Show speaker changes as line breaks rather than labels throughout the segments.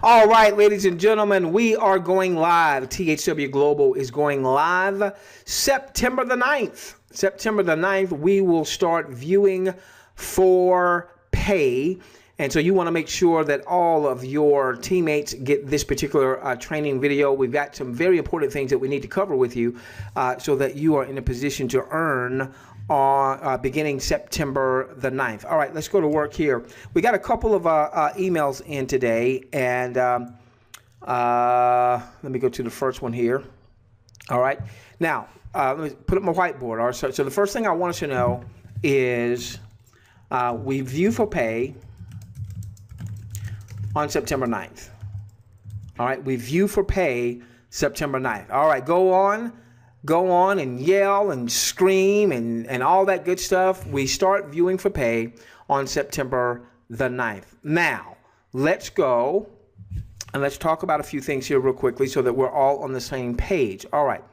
All right, ladies and gentlemen, we are going live. THW Global is going live September the 9th. September the 9th, we will start viewing for pay. And so you want to make sure that all of your teammates get this particular training video. We've got some very important things that we need to cover with you so that you are in a position to earn on beginning September the 9th. All right, let's go to work here. We got a couple of emails in today, and let me go to the first one here. All right, now let me put up my whiteboard. All right, so the first thing I want us to know is we view for pay on September 9th. All right, we view for pay September 9th. All right, go on and yell and scream and all that good stuff. We start viewing for pay on September the 9th. Now, let's go and let's talk about a few things here real quickly so that we're all on the same page. All right.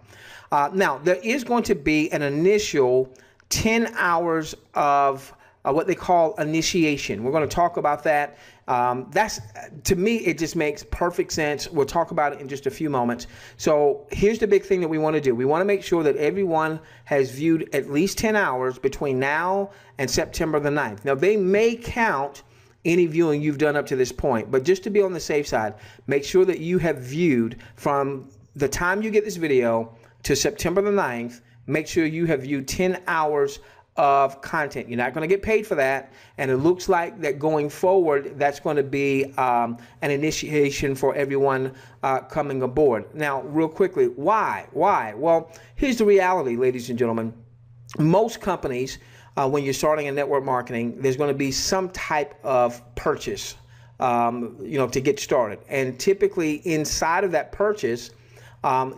Now, there is going to be an initial 10 hours of what they call initiation. We're going to talk about that. That's, to me, it just makes perfect sense. We'll talk about it in just a few moments. So here's the big thing that we want to do. We want to make sure that everyone has viewed at least 10 hours between now and September the 9th. Now, they may count any viewing you've done up to this point, but just to be on the safe side, make sure that you have viewed from the time you get this video to September the 9th. Make sure you have viewed 10 hours of content. You're not going to get paid for that, and it looks like that going forward that's going to be an initiation for everyone coming aboard. Now, real quickly, why? Well, here's the reality, ladies and gentlemen. Most companies, when you're starting in network marketing, there's going to be some type of purchase to get started, and typically inside of that purchase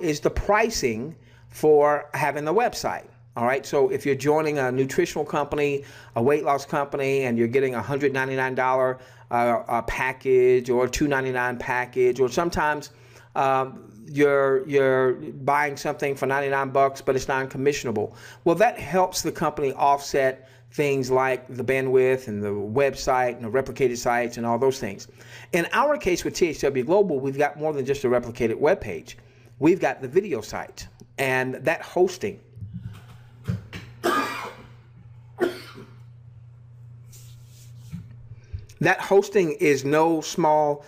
is the pricing for having the website. All right, so if you're joining a nutritional company, a weight loss company, and you're getting a $199 package or a $299 package, or sometimes you're buying something for 99 bucks, but it's non-commissionable. Well, that helps the company offset things like the bandwidth and the website and the replicated sites and all those things. In our case with THW Global, we've got more than just a replicated web page. We've got the video site and that hosting. That hosting is no small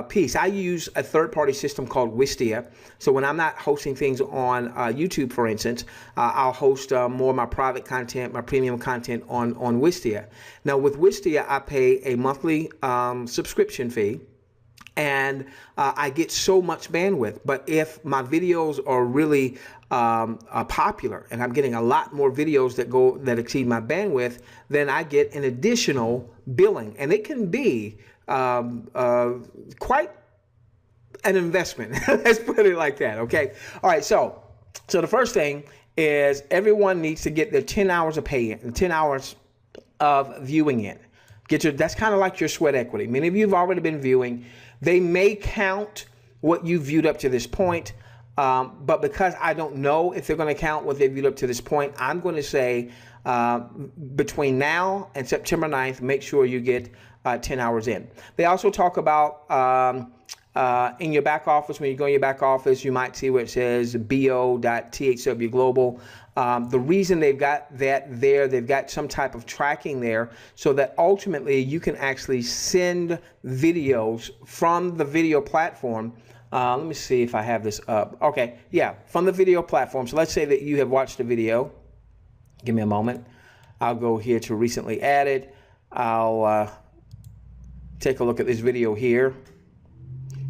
piece. I use a third-party system called Wistia. So when I'm not hosting things on YouTube, for instance, I'll host more of my private content, my premium content on Wistia. Now with Wistia, I pay a monthly subscription fee, and I get so much bandwidth. But if my videos are really popular and I'm getting a lot more videos that exceed my bandwidth, then I get an additional billing, and it can be quite an investment. Let's put it like that. Okay. All right. So the first thing is everyone needs to get their 10 hours of pay in, 10 hours of viewing in. That's kind of like your sweat equity. Many of you have already been viewing. They may count what you viewed up to this point, but because I don't know if they're going to count what they viewed up to this point, I'm going to say between now and September 9th, make sure you get 10 hours in. They also talk about in your back office, when you go in your back office, you might see where it says bo.thwglobal. The reason they've got that there, they've got some type of tracking there so that ultimately you can actually send videos from the video platform. Let me see if I have this up. Okay, yeah, from the video platform. So let's say that you have watched a video. Give me a moment. I'll go here to recently added. I'll take a look at this video here.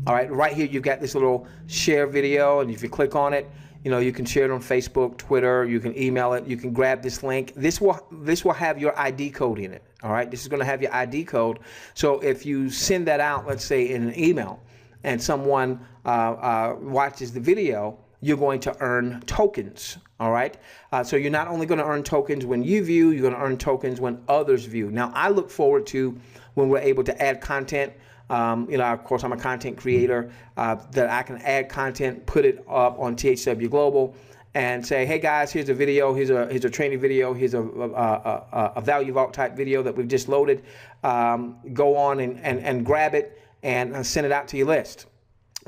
All right, right here you've got this little share video, and if you click on it, you can share it on Facebook, Twitter, you can email it, you can grab this link. This will have your ID code in it. All right, this is going to have your ID code. So if you send that out, let's say in an email, and someone watches the video, you're going to earn tokens. All right, so you're not only going to earn tokens when you view, you're going to earn tokens when others view. Now, I look forward to when we're able to add content. Of course, I'm a content creator, that I can add content, put it up on THW Global, and say, hey guys, here's a video, here's a training video, here's a value vault type video that we've just loaded. Go on and grab it and send it out to your list.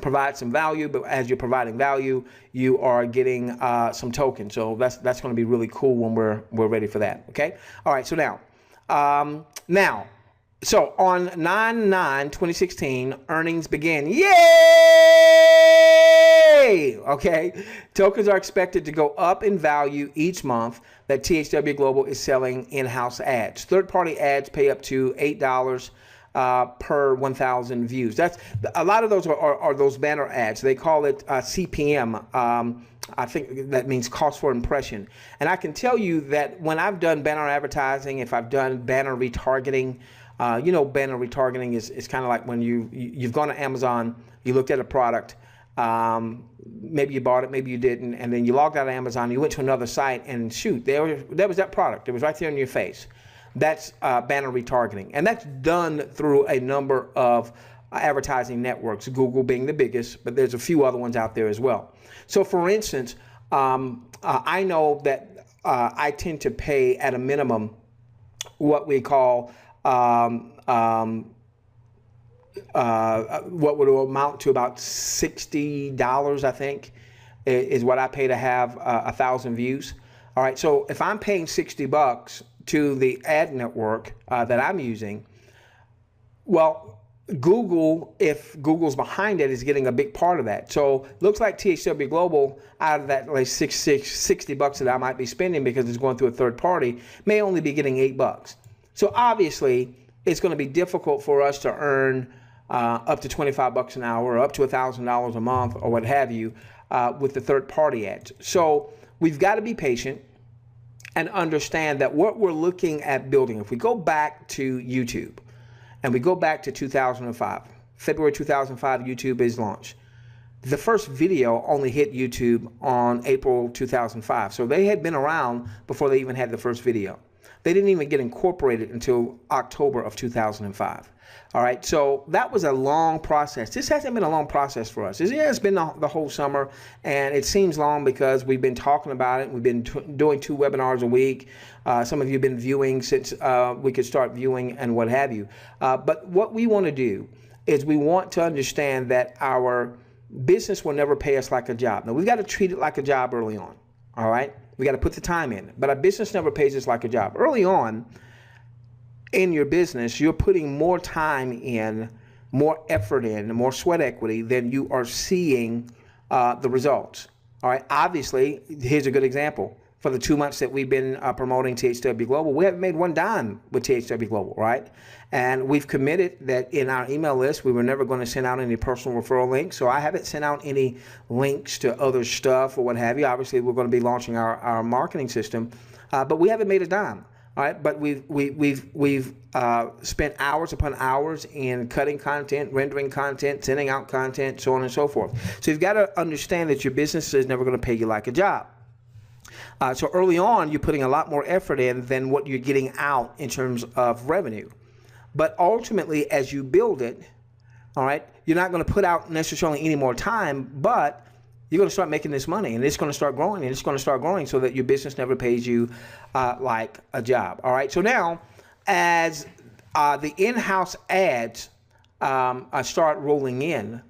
Provide some value, but as you're providing value, you are getting some tokens. So that's going to be really cool when we're ready for that. Okay. All right. So now, so on 9/9/2016, earnings begin. Yay! Okay. Tokens are expected to go up in value each month that THWGlobal is selling in-house ads. Third-party ads pay up to $8 per 1,000 views. That's a lot of those are those banner ads. They call it CPM. I think that means cost for impression. And I can tell you that when I've done banner advertising, if I've done banner retargeting, you know, banner retargeting is kind of like when you've gone to Amazon, you looked at a product, maybe you bought it, maybe you didn't, and then you logged out of Amazon, you went to another site, and shoot, there was that product. It was right there in your face. That's banner retargeting, and that's done through a number of advertising networks, Google being the biggest, but there's a few other ones out there as well. So for instance, I know that I tend to pay at a minimum what we call what would amount to about $60, I think, is what I pay to have 1,000 views. All right, so if I'm paying $60 to the ad network that I'm using, well, Google, if Google's behind it, is getting a big part of that. So looks like THWGlobal, out of that like $60 that I might be spending because it's going through a third party, may only be getting $8. So obviously, it's going to be difficult for us to earn up to $25 an hour, or up to $1,000 a month, or what have you, with the third party ads. So we've got to be patient and understand that what we're looking at building, if we go back to YouTube and we go back to 2005, February 2005, YouTube is launched. The first video only hit YouTube on April 2005. So they had been around before they even had the first video. They didn't even get incorporated until October of 2005. All right, so that was a long process. This hasn't been a long process for us. It's been the whole summer, and it seems long because we've been talking about it. We've been doing 2 webinars a week. Some of you have been viewing since we could start viewing and what have you. But what we want to do is we want to understand that our business will never pay us like a job. Now, we've got to treat it like a job early on, all right? We got to put the time in, but our business never pays us like a job. Early on in your business, you're putting more time in, more effort in, more sweat equity than you are seeing the results. All right. Obviously, here's a good example. For the 2 months that we've been promoting THWGlobal, we haven't made one dime with THWGlobal, right? And we've committed that in our email list, we were never going to send out any personal referral links. So I haven't sent out any links to other stuff or what have you. Obviously, we're going to be launching our marketing system, but we haven't made a dime. All right, but we've spent hours upon hours in cutting content, rendering content, sending out content, so on and so forth. So you've got to understand that your business is never going to pay you like a job. So early on, you're putting a lot more effort in than what you're getting out in terms of revenue. But ultimately, as you build it, all right, you're not going to put out necessarily any more time, but you're going to start making this money, and it's going to start growing, and it's going to start growing so that your business never pays you like a job. All right. So now, as the in-house ads start rolling in,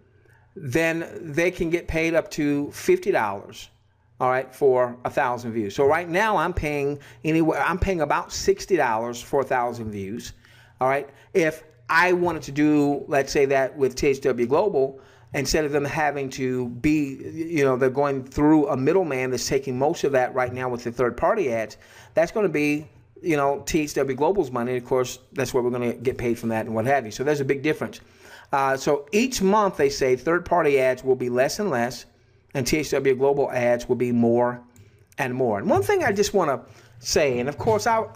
then they can get paid up to $50. All right, for 1,000 views. So right now I'm paying about $60 for 1,000 views. All right. If I wanted to do, let's say, that with THWGlobal, instead of them having to be, you know, they're going through a middleman that's taking most of that right now with the third party ads, that's going to be, you know, THWGlobal's money. Of course, that's where we're going to get paid from that and what have you. So there's a big difference. So each month they say third party ads will be less and less, and THWGlobal ads will be more and more. And one thing I just want to say, and of course, I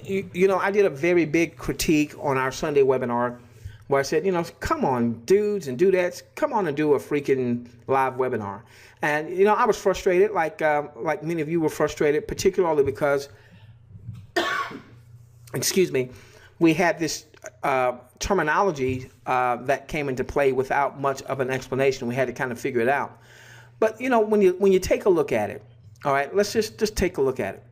did a very big critique on our Sunday webinar where I said, you know, come on, dudes and dudettes, come on and do a freaking live webinar. And, you know, I was frustrated, like many of you were frustrated, particularly because, excuse me, we had this terminology that came into play without much of an explanation. We had to kind of figure it out. But, you know, when you take a look at it, all right, let's just take a look at it.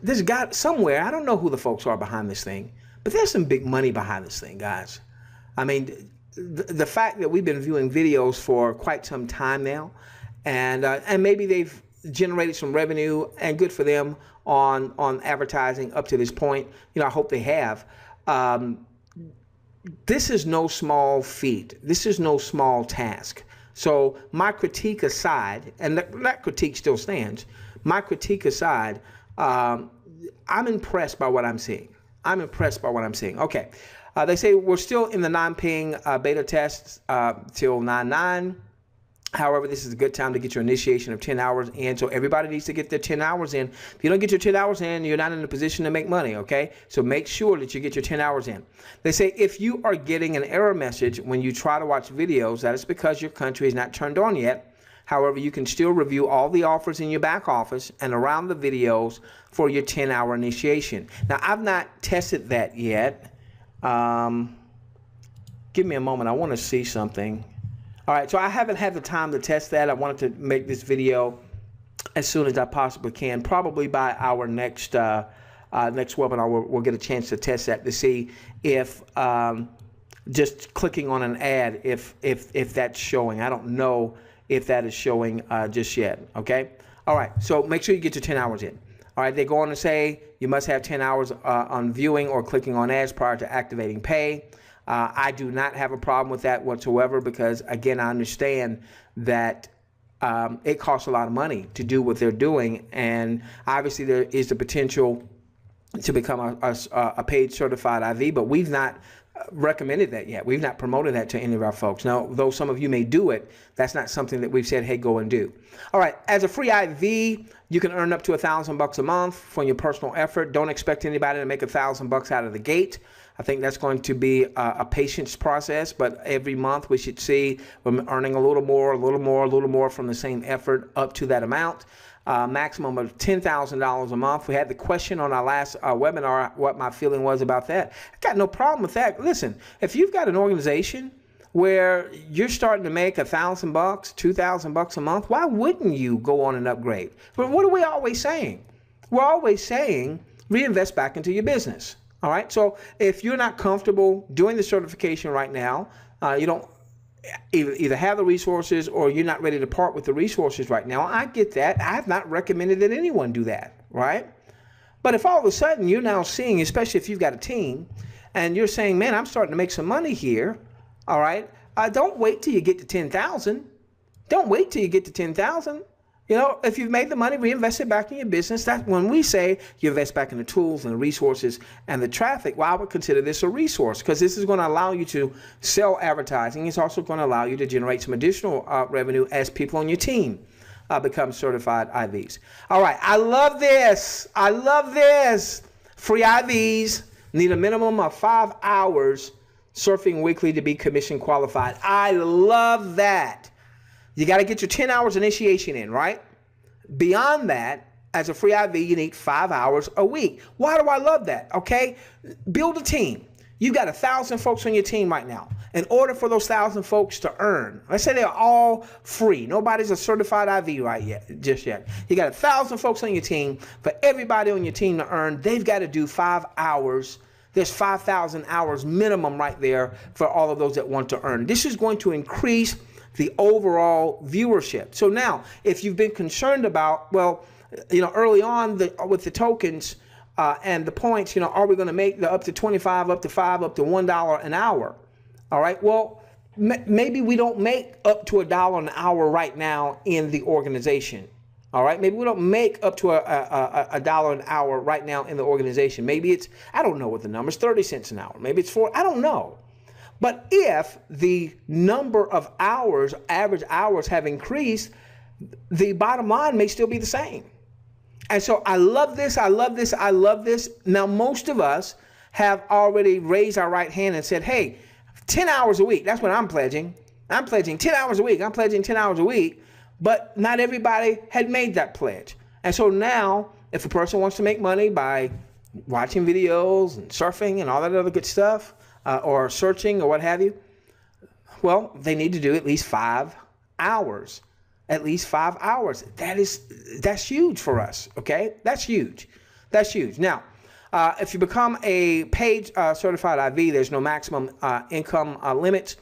There's got somewhere, I don't know who the folks are behind this thing, but there's some big money behind this thing, guys. I mean, the fact that we've been viewing videos for quite some time now, and maybe they've generated some revenue, and good for them on advertising up to this point. You know, I hope they have. This is no small feat. This is no small task. So my critique aside, and that critique still stands, my critique aside, I'm impressed by what I'm seeing. I'm impressed by what I'm seeing. Okay. They say we're still in the non-paying beta tests till 9/9. However, this is a good time to get your initiation of 10 hours in. So everybody needs to get their 10 hours in. If you don't get your 10 hours in, you're not in a position to make money, okay? So make sure that you get your 10 hours in. They say if you are getting an error message when you try to watch videos, that is because your country is not turned on yet. However, you can still review all the offers in your back office and around the videos for your 10-hour initiation. Now, I've not tested that yet. Give me a moment. I want to see something. All right, so I haven't had the time to test that. I wanted to make this video as soon as I possibly can. Probably by our next webinar, we'll get a chance to test that to see if just clicking on an ad, if that's showing. I don't know if that is showing just yet. Okay. All right. So make sure you get your 10 hours in. All right. They go on to say you must have 10 hours on viewing or clicking on ads prior to activating pay. I do not have a problem with that whatsoever because, again, I understand that it costs a lot of money to do what they're doing, and obviously there is the potential to become a paid certified IV, but we've not recommended that yet. We've not promoted that to any of our folks. Now, though some of you may do it, that's not something that we've said, hey, go and do. All right, as a free IV, you can earn up to $1,000 a month from your personal effort. Don't expect anybody to make $1,000 out of the gate. I think that's going to be a patience process, but every month we should see we're earning a little more from the same effort up to that amount. Maximum of $10,000 a month. We had the question on our last webinar what my feeling was about that. I got no problem with that. Listen, if you've got an organization where you're starting to make $1,000, $2,000 a month, why wouldn't you go on and upgrade? But what are we always saying? We're always saying reinvest back into your business. All right. So if you're not comfortable doing the certification right now, you don't either have the resources or you're not ready to part with the resources right now. I get that. I have not recommended that anyone do that. Right. But if all of a sudden you're now seeing, especially if you've got a team and you're saying, man, I'm starting to make some money here. All right. Don't wait till you get to 10,000. Don't wait till you get to 10,000. You know, if you've made the money, reinvest it back in your business. That's when we say you invest back in the tools and the resources and the traffic. Well, I would consider this a resource because this is going to allow you to sell advertising. It's also going to allow you to generate some additional revenue as people on your team become certified IVs. All right. I love this. I love this. Free IVs need a minimum of 5 hours surfing weekly to be commission qualified. I love that. You got to get your 10 hours initiation in, right? Beyond that, as a free IV, you need 5 hours a week. Why do I love that? Okay, build a team. You've got 1,000 folks on your team right now. In order for those 1,000 folks to earn, let's say they're all free. Nobody's a certified IV just yet. You got 1,000 folks on your team. For everybody on your team to earn, they've got to do 5 hours. There's 5,000 hours minimum right there for all of those that want to earn. This is going to increase the overall viewership. So now, if you've been concerned about, well, you know, early on with the tokens and the points, you know, are we going to make the up to 25, up to 5, up to $1 an hour? All right. Well, maybe we don't make up to $1 an hour right now in the organization. All right. Maybe we don't make up to a dollar an hour right now in the organization. Maybe it's, I don't know what the number is, 30 cents an hour. Maybe it's 4. I don't know. But if the number of hours, average hours have increased, the bottom line may still be the same. And so I love this. I love this. I love this. Now, most of us have already raised our right hand and said, hey, 10 hours a week. That's what I'm pledging. I'm pledging 10 hours a week. I'm pledging 10 hours a week. But not everybody had made that pledge. And so now, if a person wants to make money by watching videos and surfing and all that other good stuff, or searching or what have you, well, they need to do at least 5 hours. At least 5 hours. That's huge for us. Okay, that's huge. That's huge. Now, if you become a paid certified IV, there's no maximum income limits.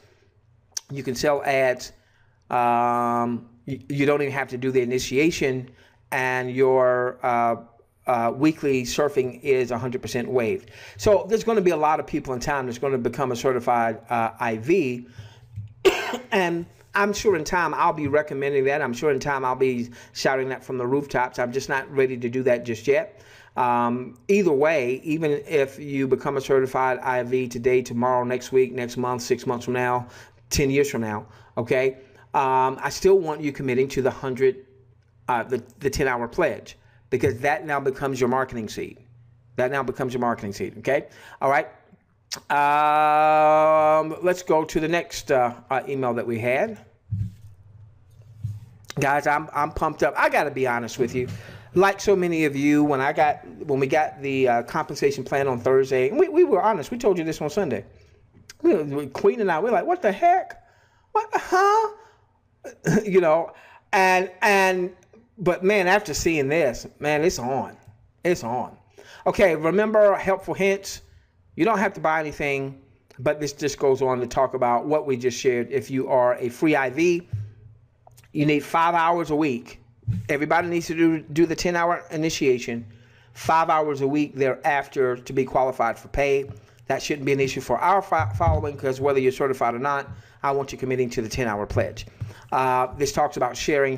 You can sell ads. You don't even have to do the initiation, and your weekly surfing is 100% waived. So there's going to be a lot of people in time that's going to become a certified IV, and I'm sure in time I'll be recommending that. I'm sure in time I'll be shouting that from the rooftops. I'm just not ready to do that just yet. Either way, even if you become a certified IV today, tomorrow, next week, next month, 6 months from now, 10 years from now, okay, I still want you committing to the 10-hour pledge, because that now becomes your marketing seed. That now becomes your marketing seed, okay? All right. Let's go to the next email that we had. Guys, I'm pumped up. I got to be honest with you. Like so many of you, when we got the compensation plan on Thursday, and we were honest. We told you this on Sunday. Queen and I, we're like, what the heck? What? Huh? You know, but man, after seeing this, man, it's on. It's on. Okay, remember helpful hints. You don't have to buy anything, but this just goes on to talk about what we just shared. If you are a free IV, you need 5 hours a week. Everybody needs to do the 10-hour initiation, 5 hours a week thereafter to be qualified for pay. That shouldn't be an issue for our following, because whether you're certified or not, I want you committing to the 10-hour pledge. This talks about sharing,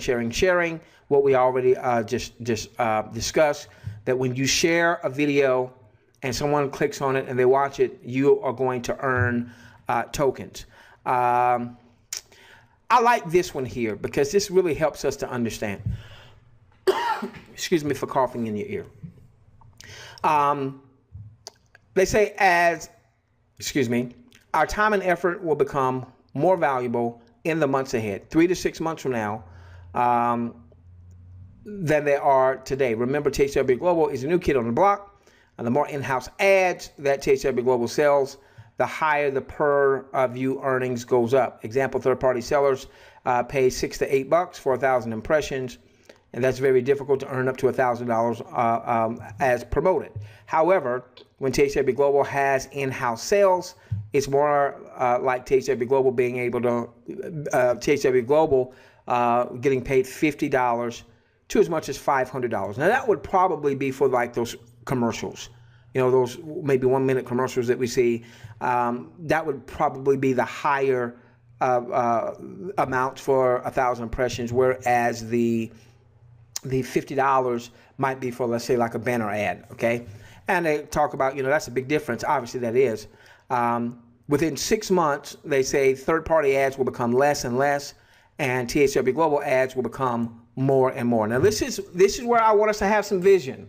what we already just discussed, that when you share a video and someone clicks on it and they watch it, you are going to earn tokens. I like this one here because this really helps us to understand. Excuse me for coughing in your ear. They say our time and effort will become more valuable in the months ahead, 3 to 6 months from now, than they are today. Remember, THWGlobal is a new kid on the block. And the more in-house ads that THWGlobal sells, the higher the per view earnings goes up. Example, third-party sellers pay $6 to $8 for 1,000 impressions, and that's very difficult to earn up to $1,000 as promoted. However, when THWGlobal has in-house sales, it's more like THWGlobal being able to, THWGlobal getting paid $50 to as much as $500. Now that would probably be for like those commercials, you know, those maybe 1 minute commercials that we see. That would probably be the higher amount for 1,000 impressions, whereas the $50 might be for, let's say, like a banner ad, okay? And they talk about, you know, that's a big difference. Obviously that is. Within 6 months, they say third-party ads will become less and less, and THWGlobal ads will become more and more. Now this is where I want us to have some vision.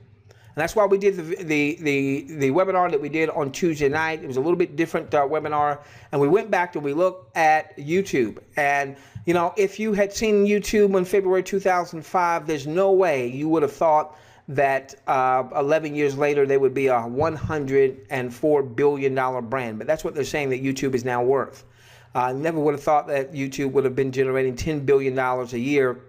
And that's why we did the webinar that we did on Tuesday night. It was a little bit different webinar, and we went back and we looked at YouTube. And you know, if you had seen YouTube in February 2005, there's no way you would have thought that 11 years later they would be a $104 billion brand. But that's what they're saying that YouTube is now worth. I never would have thought that YouTube would have been generating $10 billion a year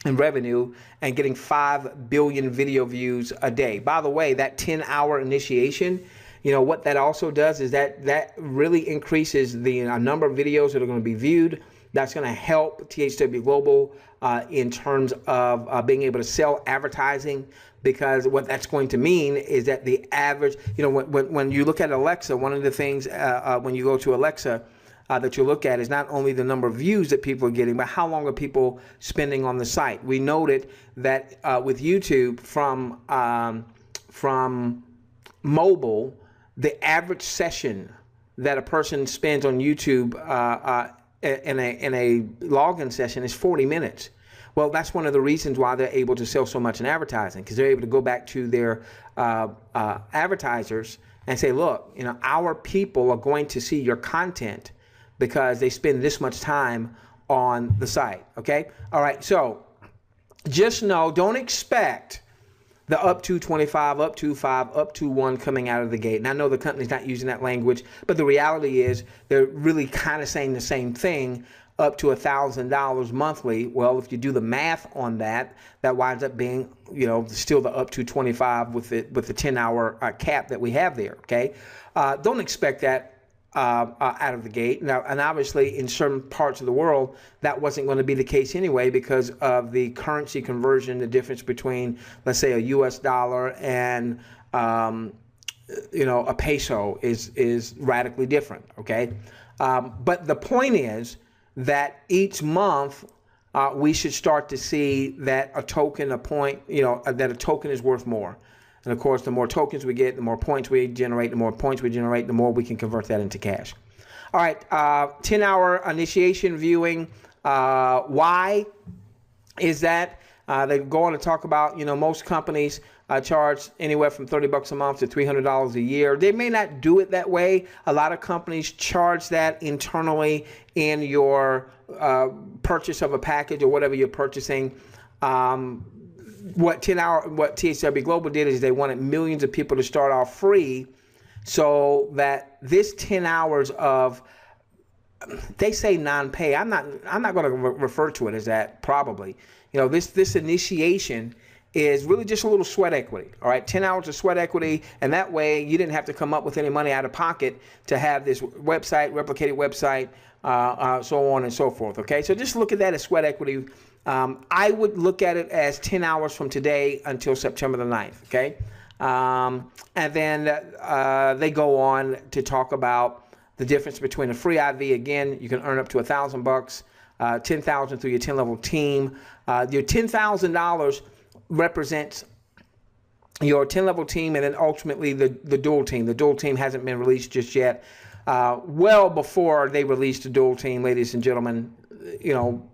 in revenue and getting 5 billion video views a day. By the way, that 10-hour initiation, you know, what that also does is that really increases the number of videos that are going to be viewed. That's going to help THWGlobal in terms of being able to sell advertising, because what that's going to mean is that the average, you know, when you look at Alexa, one of the things when you go to Alexa, that you look at is not only the number of views that people are getting, but how long are people spending on the site. We noted that with YouTube from mobile, the average session that a person spends on YouTube in a login session is 40 minutes. Well, that's one of the reasons why they're able to sell so much in advertising, because they're able to go back to their advertisers and say, look, you know, our people are going to see your content because they spend this much time on the site, okay? All right, so just know, don't expect the up to 25, up to 5, up to 1 coming out of the gate. And I know the company's not using that language, but the reality is they're really kind of saying the same thing, up to $1,000 monthly. Well, if you do the math on that, that winds up being, you know, still the up to 25 with the 10-hour cap that we have there, okay? Don't expect that out of the gate. Now, and obviously in certain parts of the world, that wasn't going to be the case anyway because of the currency conversion, the difference between, let's say, a US dollar and, you know, a peso is radically different, okay? But the point is that each month, we should start to see that a token, a point, you know, that a token is worth more. And of course, the more tokens we get, the more points we generate, the more points we generate, the more we can convert that into cash. All right, 10-hour initiation viewing. Why is that? They go on to talk about, you know, most companies charge anywhere from $30 a month to $300 a year. They may not do it that way. A lot of companies charge that internally in your purchase of a package or whatever you're purchasing. What THW Global did is they wanted millions of people to start off free, so that this 10 hours of, they say non-pay. I'm not going to refer to it as that, probably. You know, this initiation is really just a little sweat equity. All right, 10 hours of sweat equity, and that way you didn't have to come up with any money out of pocket to have this website, replicated website, so on and so forth. Okay, so just look at that as sweat equity. I would look at it as 10 hours from today until September the 9th, okay? And then they go on to talk about the difference between a free IV. Again, you can earn up to $1,000, $10,000 through your 10-level team. Your $10,000 represents your 10-level team, and then ultimately the dual team. The dual team hasn't been released just yet. Well before they release the dual team, ladies and gentlemen, you know,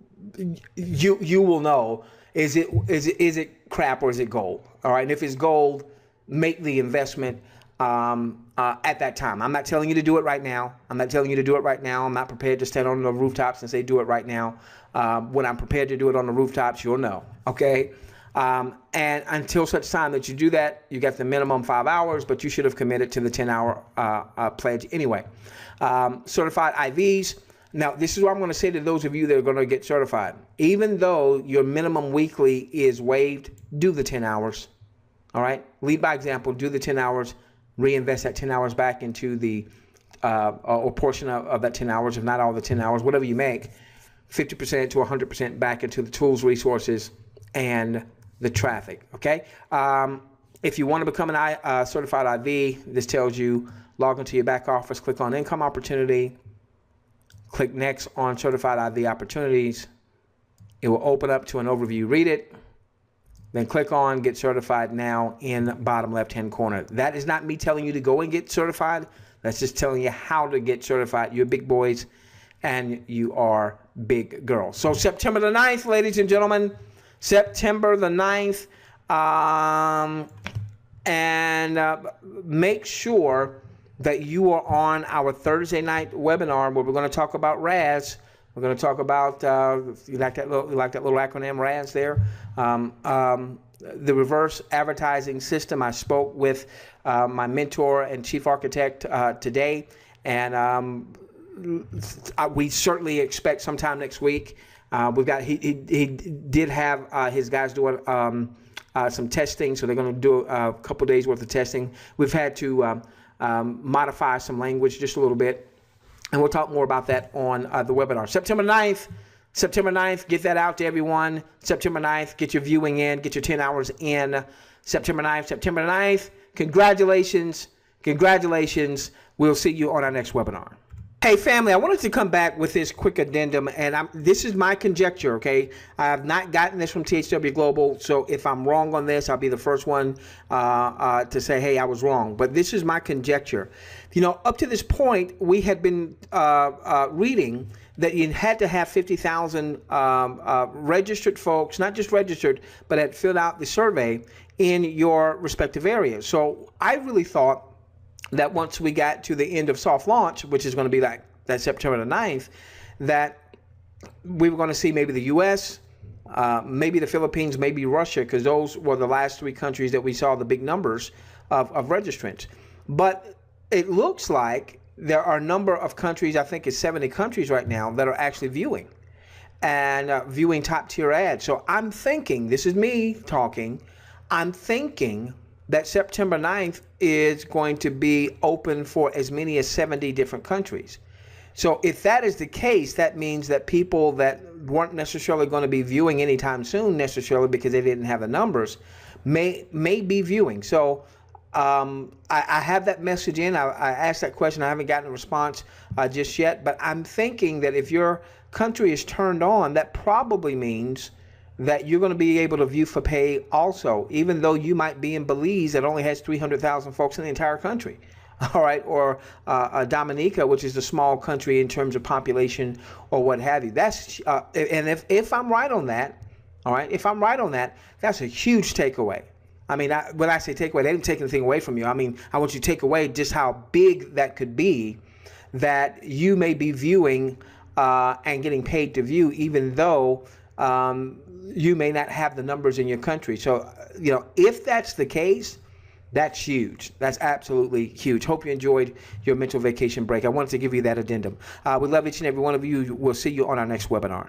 you will know, is it crap or is it gold? All right, and if it's gold, make the investment at that time. I'm not telling you to do it right now. I'm not not prepared to stand on the rooftops and say do it right now. When I'm prepared to do it on the rooftops, you'll know. Okay. And until such time that you do that, you got the minimum 5 hours, but you should have committed to the 10-hour pledge anyway. Certified IVs. Now, this is what I'm going to say to those of you that are going to get certified. Even though your minimum weekly is waived, do the 10 hours. All right? Lead by example. Do the 10 hours. Reinvest that 10 hours back into the or portion of that 10 hours, if not all the 10 hours, whatever you make, 50% to 100% back into the tools, resources, and the traffic. Okay? If you want to become an certified IV, this tells you log into your back office, click on income opportunity. Click next on certified IV opportunities. It will open up to an overview. Read it. Then click on get certified now in the bottom left hand corner. That is not me telling you to go and get certified. That's just telling you how to get certified. You're big boys and you are big girls. So September the 9th, ladies and gentlemen. September the 9th. And make sure that you are on our Thursday night webinar where we're going to talk about RAS. We're going to talk about, you like that little acronym, RAS there? The reverse advertising system. I spoke with my mentor and chief architect today, and we certainly expect sometime next week. We've got, he did have his guys doing some testing, so they're going to do a couple days worth of testing. We've had to modify some language just a little bit, and we'll talk more about that on the webinar. September 9th, get that out to everyone. September 9th, get your viewing in, get your 10 hours in. September 9th, congratulations. We'll see you on our next webinar. Hey family, I wanted to come back with this quick addendum, and this is my conjecture, okay? I have not gotten this from THW Global, so if I'm wrong on this, I'll be the first one to say, hey, I was wrong. But this is my conjecture. You know, up to this point, we had been reading that you had to have 50,000 registered folks, not just registered, but had filled out the survey in your respective areas. So I really thought that once we got to the end of soft launch, which is going to be like that September the 9th, that we were going to see maybe the U.S., maybe the Philippines, maybe Russia, because those were the last three countries that we saw the big numbers of registrants. But it looks like there are a number of countries, I think it's 70 countries right now, that are actually viewing and viewing top tier ads. So I'm thinking, this is me talking, I'm thinking that September 9th is going to be open for as many as 70 different countries. So if that is the case, that means that people that weren't necessarily going to be viewing anytime soon necessarily because they didn't have the numbers may be viewing. So I have that message in. I asked that question. I haven't gotten a response just yet, but I'm thinking that if your country is turned on, that probably means that you're going to be able to view for pay also, even though you might be in Belize that only has 300,000 folks in the entire country. All right, or Dominica, which is a small country in terms of population or what have you. That's and if I'm right on that, all right, if I'm right on that, that's a huge takeaway. I mean, when I say takeaway, they didn't take anything away from you. I mean, I want you to take away just how big that could be, that you may be viewing and getting paid to view, even though you may not have the numbers in your country. So, you know, if that's the case, that's huge. That's absolutely huge. Hope you enjoyed your mental vacation break. I wanted to give you that addendum. We love each and every one of you. We'll see you on our next webinar.